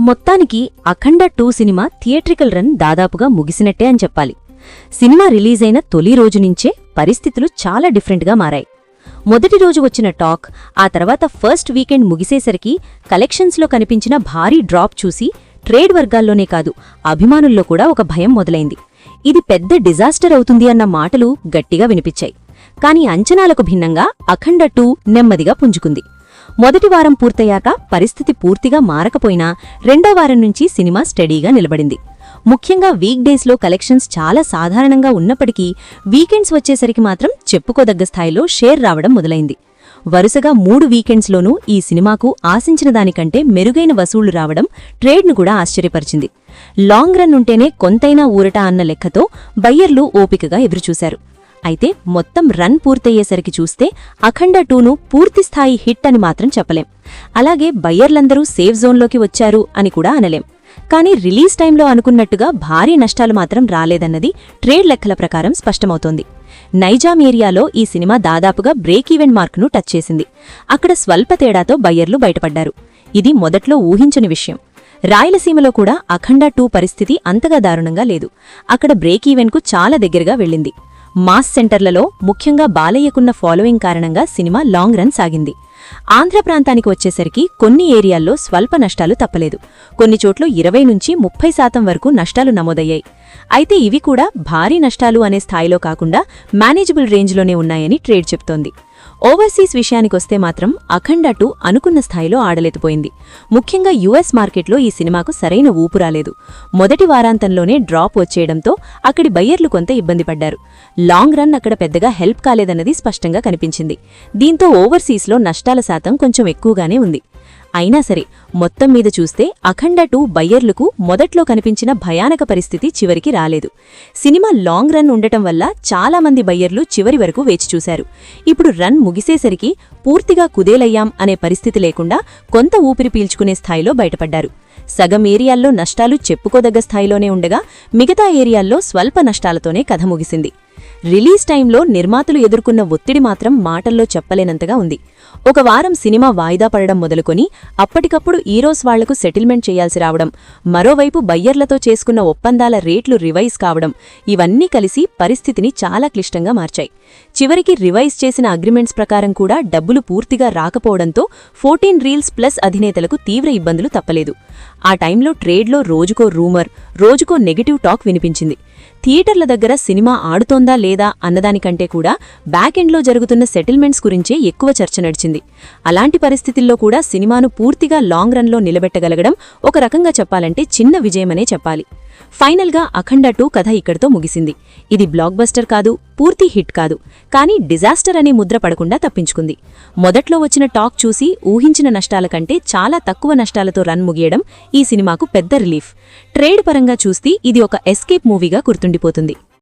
మొత్తానికి అఖండ 2 cinema theatrical run దాదాపుగా ముగిసినట్టే అని చెప్పాలి. సినిమా రిలీజైన తొలి రోజు నుంచే పరిస్థితులు చాలా డిఫరెంట్గా మారాయి. మొదటి రోజు వచ్చిన టాక్, ఆ తర్వాత ఫస్ట్ వీకెండ్ ముగిసేసరికి కలెక్షన్స్లో కనిపించిన భారీ డ్రాప్ చూసి ట్రేడ్ వర్గాల్లోనే కాదు, అభిమానుల్లో కూడా ఒక భయం మొదలైంది. ఇది పెద్ద డిజాస్టర్ అవుతుంది అన్న మాటలు గట్టిగా వినిపించాయి. కానీ అంచనాలకు భిన్నంగా అఖండ 2 నెమ్మదిగా పుంజుకుంది. మొదటి వారం పూర్తయ్యాక పరిస్థితి పూర్తిగా మారకపోయినా రెండో వారం నుంచి సినిమా స్టడీగా నిలబడింది. ముఖ్యంగా వీక్ డేస్లో కలెక్షన్స్ చాలా సాధారణంగా ఉన్నప్పటికీ వీకెండ్స్ వచ్చేసరికి మాత్రం చెప్పుకోదగ్గ స్థాయిలో షేర్ రావడం మొదలైంది. వరుసగా 3 వీకెండ్స్లోనూ ఈ సినిమాకు ఆశించిన దానికంటే మెరుగైన వసూళ్లు రావడం ట్రేడ్ను కూడా ఆశ్చర్యపరిచింది. లాంగ్ రన్ ఉంటేనే కొంతైనా ఊరట అన్న లెక్కతో బయ్యర్లు ఓపికగా ఎదురుచూశారు. అయితే మొత్తం రన్ పూర్తయ్యేసరికి చూస్తే అఖండ 2ను పూర్తిస్థాయి హిట్ అని మాత్రం చెప్పలేం. అలాగే బయ్యర్లందరూ సేఫ్ జోన్లోకి వచ్చారు అని కూడా అనలేం. కానీ రిలీజ్ టైంలో అనుకున్నట్టుగా భారీ నష్టాలు మాత్రం రాలేదన్నది ట్రేడ్ లెక్కల ప్రకారం స్పష్టమవుతోంది. నైజాం ఏరియాలో ఈ సినిమా దాదాపుగా బ్రేక్ ఈవెన్ మార్కును టచ్ చేసింది. అక్కడ స్వల్ప తేడాతో బయ్యర్లు బయటపడ్డారు. ఇది మొదట్లో ఊహించని విషయం. రాయలసీమలో కూడా అఖండ 2 పరిస్థితి అంతగా దారుణంగా లేదు. అక్కడ బ్రేక్ ఈవెన్కు చాలా దగ్గరగా వెళ్ళింది. మాస్ సెంటర్లలో ముఖ్యంగా బాలయ్యకున్న ఫాలోయింగ్ కారణంగా సినిమా లాంగ్ రన్ సాగింది. ఆంధ్ర ప్రాంతానికి వచ్చేసరికి కొన్ని ఏరియాల్లో స్వల్ప నష్టాలు తప్పలేదు. కొన్ని చోట్ల 20-30% వరకు నష్టాలు నమోదయ్యాయి. అయితే ఇవి కూడా భారీ నష్టాలు అనే స్థాయిలో కాకుండా మేనేజబుల్ రేంజ్లోనే ఉన్నాయని ట్రేడ్ చెప్తోంది. ఓవర్సీస్ విషయానికొస్తే మాత్రం అఖండ 2 అనుకున్న స్థాయిలో ఆడలేకపోయింది. ముఖ్యంగా యుఎస్ మార్కెట్లో ఈ సినిమాకు సరైన ఊపు రాలేదు. మొదటి వారాంతంలోనే డ్రాప్ వచ్చేయడంతో అక్కడి బయ్యర్లు కొంత ఇబ్బంది పడ్డారు. లాంగ్ రన్ అక్కడ పెద్దగా హెల్ప్ కాలేదన్నది స్పష్టంగా కనిపించింది. దీంతో ఓవర్సీస్లో నష్టాల శాతం కొంచెం ఎక్కువగానే ఉంది. అయినా సరే మొత్తం మీద చూస్తే అఖండ 2 బయ్యర్లకు మొదట్లో కనిపించిన భయానక పరిస్థితి చివరికి రాలేదు. సినిమా లాంగ్ రన్ ఉండటం వల్ల చాలామంది బయ్యర్లు చివరి వరకు వేచిచూశారు. ఇప్పుడు రన్ ముగిసేసరికి పూర్తిగా కుదేలయ్యాం అనే పరిస్థితి లేకుండా కొంత ఊపిరి పీల్చుకునే స్థాయిలో బయటపడ్డారు. సగం ఏరియాల్లో నష్టాలు చెప్పుకోదగ్గ స్థాయిలోనే ఉండగా మిగతా ఏరియాల్లో స్వల్ప నష్టాలతోనే కథ ముగిసింది. రిలీజ్ టైంలో నిర్మాతలు ఎదుర్కొన్న ఒత్తిడి మాత్రం మాటల్లో చెప్పలేనంతగా ఉంది. ఒక వారం సినిమా వాయిదా పడడం మొదలుకొని అప్పటికప్పుడు హీరోస్ వాళ్లకు సెటిల్మెంట్ చేయాల్సి రావడం, మరోవైపు బయ్యర్లతో చేసుకున్న ఒప్పందాల రేట్లు రివైజ్ కావడం, ఇవన్నీ కలిసి పరిస్థితిని చాలా క్లిష్టంగా మార్చాయి. చివరికి రివైజ్ చేసిన అగ్రిమెంట్స్ ప్రకారం కూడా డబ్బులు పూర్తిగా రాకపోవడంతో 14 రీల్స్ ప్లస్ అధినేతలకు తీవ్ర ఇబ్బందులు తప్పలేదు. ఆ టైంలో ట్రేడ్లో రోజుకో రూమర్, రోజుకో నెగటివ్ టాక్ వినిపించింది. థియేటర్ల దగ్గర సినిమా ఆడుతోందా లేదా అన్నదానికంటే కూడా బ్యాకెండ్లో జరుగుతున్న సెటిల్మెంట్స్ గురించే ఎక్కువ చర్చ నడిచింది. అలాంటి పరిస్థితుల్లో కూడా సినిమాను పూర్తిగా లాంగ్ రన్లో నిలబెట్టగలగడం ఒక రకంగా చెప్పాలంటే చిన్న విజయమనే చెప్పాలి. ఫైనల్గా అఖండ 2 కథ ఇక్కడితో ముగిసింది. ఇది బ్లాక్ బస్టర్ కాదు, పూర్తి హిట్ కాదు, కానీ డిజాస్టర్ అనే ముద్ర పడకుండా తప్పించుకుంది. మొదట్లో వచ్చిన టాక్ చూసి ఊహించిన నష్టాల కంటే చాలా తక్కువ నష్టాలతో రన్ ముగియడం ఈ సినిమాకు పెద్ద రిలీఫ్. ట్రేడ్ పరంగా చూస్తే ఇది ఒక ఎస్కేప్ మూవీగా గుర్తుండిపోతుంది.